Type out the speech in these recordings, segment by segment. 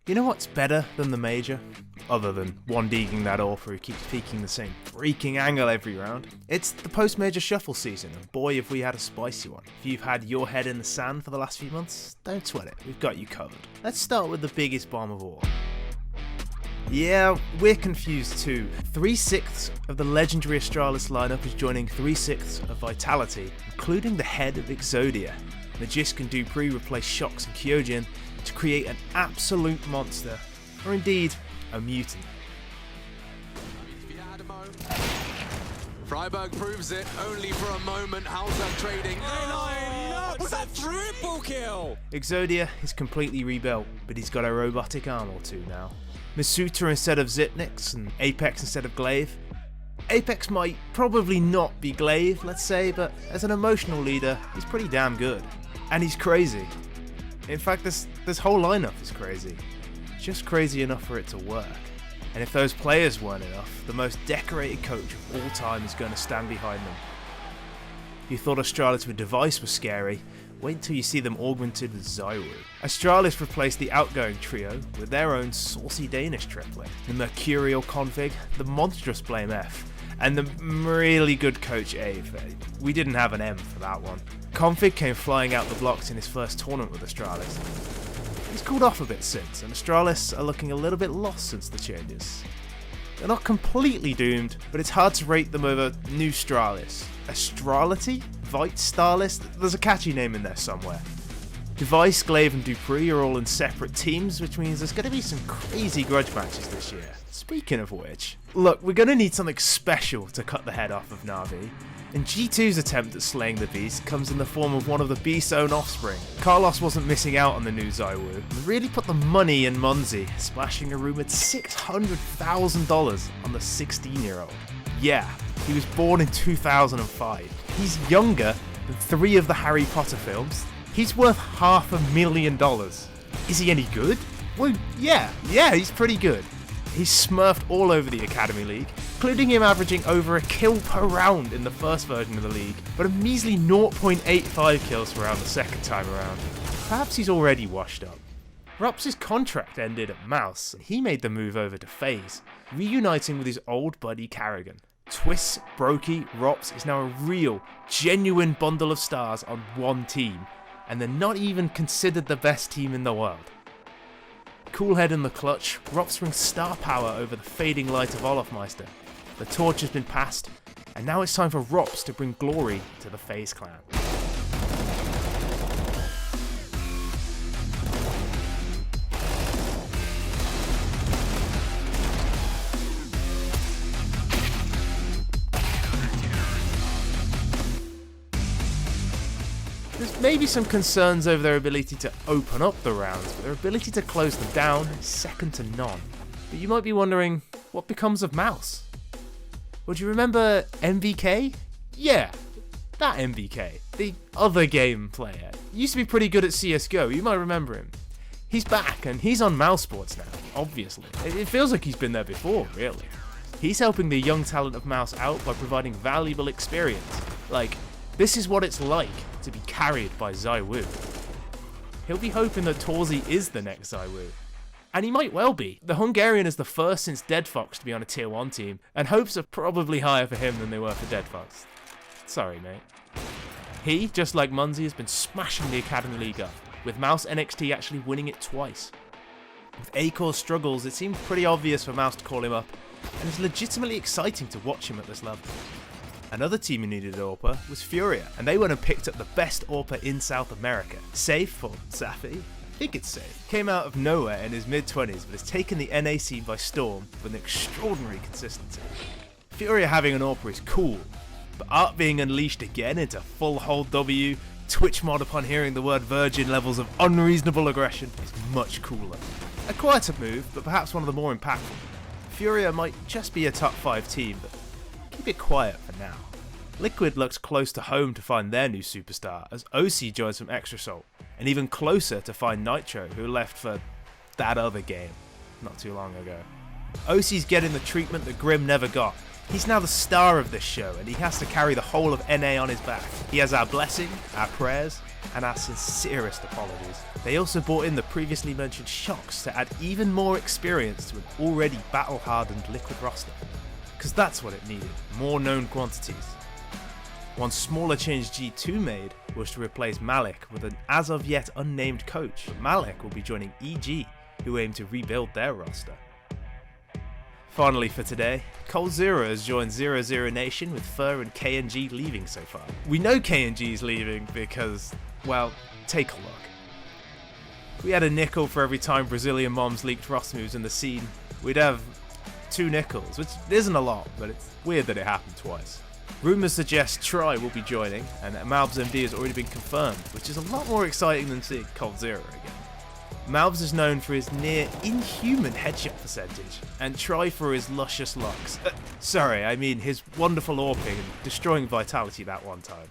You know what's better than the Major? Other than one-degging that AWPer who keeps peeking the same freaking angle every round. It's the post-Major shuffle season, and boy if we had a spicy one. If you've had your head in the sand for the last few months, don't sweat it, we've got you covered. Let's start with the biggest bomb of all. Yeah, we're confused too. 3/6 of the legendary Astralis lineup is joining 3/6 of Vitality, including the head of Exodia. Magisk and Dupree replace Shox and Kyojin to create an absolute monster, or indeed, a mutant. Freiburg proves it only for a moment. How's that trading? Was that triple kill? Exodia is completely rebuilt, but he's got a robotic arm or two now. Masuta instead of Zipnix and Apex instead of Glaive. Apex might probably not be Glaive, let's say, but as an emotional leader, he's pretty damn good. And he's crazy. In fact, this whole lineup is crazy. Just crazy enough for it to work. And if those players weren't enough, the most decorated coach of all time is going to stand behind them. If you thought Astralis with Device was scary, wait until you see them augmented with ZywOo. Astralis replaced the outgoing trio with their own saucy Danish triplet. The mercurial config, the monstrous Blame F, and the really good coach A. We didn't have an M for that one. Config came flying out the blocks in his first tournament with Astralis. He's cooled off a bit since, and Astralis are looking a little bit lost since the changes. They're not completely doomed, but it's hard to rate them over New Stralis. Astrality? Vitalistralis? There's a catchy name in there somewhere. Device, Glaive and Dupree are all in separate teams, which means there's going to be some crazy grudge matches this year. Speaking of which, look, we're going to need something special to cut the head off of Na'Vi. And G2's attempt at slaying the beast comes in the form of one of the beast's own offspring. Carlos wasn't missing out on the new ZywOo, and really put the money in MOUZ, splashing a rumoured $600,000 on the 16-year-old. Yeah, he was born in 2005. He's younger than 3 of the Harry Potter films. He's worth $500,000. Is he any good? Well, yeah, he's pretty good. He's smurfed all over the Academy League, including him averaging over a kill per round in the first version of the league, but a measly 0.85 kills per round the second time around. Perhaps he's already washed up. Rops' contract ended at MOUZ, and he made the move over to FaZe, reuniting with his old buddy Carrigan. Twist, Brokey, Rops is now a real, genuine bundle of stars on one team, and they're not even considered the best team in the world. Coolhead in the clutch, Rops brings star power over the fading light of Olofmeister. The torch has been passed, and now it's time for Rops to bring glory to the FaZe clan. There's maybe some concerns over their ability to open up the rounds, but their ability to close them down is second to none. But you might be wondering, what becomes of MOUZ? Well, do you remember MVK? Yeah, that MVK, the other game player. He used to be pretty good at CSGO, you might remember him. He's back, and he's on MOUZ Sports now, obviously. It feels like he's been there before, really. He's helping the young talent of MOUZ out by providing valuable experience. Like, this is what it's like to be carried by ZywOo. He'll be hoping that Torzi is the next ZywOo. And he might well be. The Hungarian is the first since Deadfox to be on a tier 1 team, and hopes are probably higher for him than they were for Deadfox. Sorry, mate. He, just like MOUZ, has been smashing the Academy League up, with MOUZ NXT actually winning it twice. With Acor's struggles, it seemed pretty obvious for MOUZ to call him up, and it's legitimately exciting to watch him at this level. Another team who needed an AWPer was FURIA, and they went and picked up the best AWPer in South America. Safe, or Safi, I think it's Safe. Came out of nowhere in his mid-20s, but has taken the NA scene by storm with an extraordinary consistency. FURIA having an AWPer is cool, but Art being unleashed again into full hold W, Twitch mod upon hearing the word virgin levels of unreasonable aggression is much cooler. A quieter move, but perhaps one of the more impactful. FURIA might just be a top 5 team, but keep it quiet for now. Liquid looks close to home to find their new superstar, as OC joins from Extrasol, and even closer to find Nitro, who left for that other game not too long ago. OC's getting the treatment that Grim never got, He's now the star of this show, and he has to carry the whole of NA on his back. He has our blessing, our prayers, and our sincerest apologies. They also brought in the previously mentioned Shocks to add even more experience to an already battle-hardened Liquid roster. Because that's what it needed, more known quantities. One smaller change G2 made was to replace Malik with an as of yet unnamed coach. Malik will be joining EG, who aim to rebuild their roster. Finally for today, coldzera has joined 00 Nation with Fur and KNG leaving so far. We know KNG is leaving because, well, take a look. We had a nickel for every time Brazilian moms leaked roster moves in the scene. We'd have 2 nickels, which isn't a lot, but it's weird that it happened twice. Rumours suggest Try will be joining, and that MOUZ MD has already been confirmed, which is a lot more exciting than seeing coldzera again. MOUZ is known for his near inhuman headshot percentage, and Try for his luscious locks. Sorry, I mean his wonderful AWPing and destroying Vitality that one time.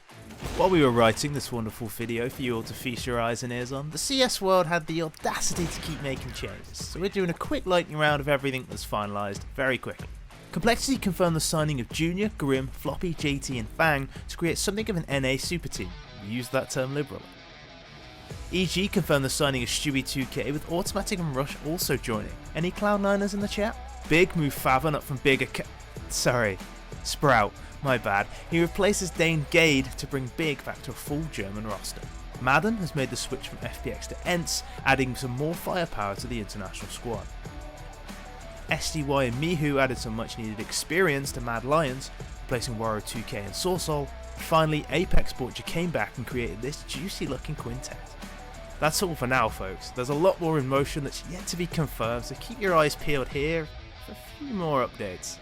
While we were writing this wonderful video for you all to feast your eyes and ears on, the CS world had the audacity to keep making changes, so we're doing a quick lightning round of everything that's finalised very quickly. Complexity confirmed the signing of Junior, Grim, Floppy, JT and Fang to create something of an NA super team. We use that term liberally. EG confirmed the signing of Stewie2K with Automatic and Rush also joining. Any Cloud9ers in the chat? Big move Favon up from Sprout, my bad. He replaces Dane Gade to bring Big back to a full German roster. Madden has made the switch from FPX to ENCE, adding some more firepower to the international squad. SDY and Mihu added some much needed experience to Mad Lions, replacing Waro2K and Sorsol. Finally, Apex brought Jacane back and created this juicy looking quintet. That's all for now folks, there's a lot more in motion that's yet to be confirmed, so keep your eyes peeled here for a few more updates.